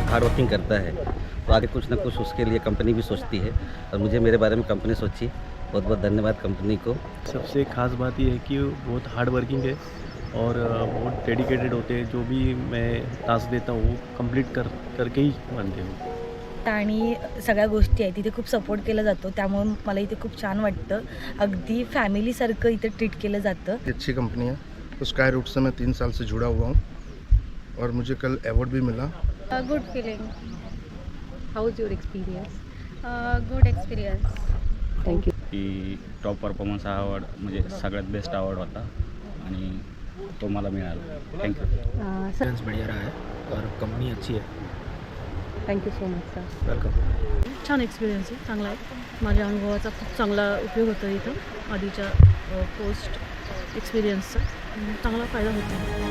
Hard working करता है तो आगे कुछ ना कुछ उसके लिए कंपनी भी सोचती है और मुझे मेरे बारे में कंपनी सोची। बहुत बहुत धन्यवाद कंपनी को। सबसे ख़ास बात ये है कि वो बहुत हार्ड वर्किंग है और बहुत डेडिकेटेड होते हैं। जो भी मैं टास्क देता हूँ वो कंप्लीट करके ही मानते हो। आणि सगळ्या गोष्टी आहेत तिथे खूप सपोर्ट केला जातो, त्यामुळे मला इथे खूप छान वाटतं. अगदी फॅमिलीसारखं इथे ट्रीट केलं जातं. अच्छी कंपनी है। तो स्काई रूट से मैं 3 साल से जुड़ा हुआ हूँ और मुझे कल अवार्ड भी मिला। Good feeling. How was your experience? Good experience. Thank you. की टॉप परफॉर्मन्स हा अवॉर्ड म्हणजे सगळ्यात बेस्ट अवॉर्ड होता आणि तो मला मिळाला. थँक्यू. Sir, एक्सपीरियंस बढ़िया रहा है और कंपनी अच्छी है। thank you so much, sir. Welcome. छान एक्सपिरियन्स आहे, चांगला आहे. माझ्या अनुभवाचा खूप चांगला उपयोग होतो इथं आधीच्या पोस्ट एक्सपिरियन्सचा चांगला फायदा होतो.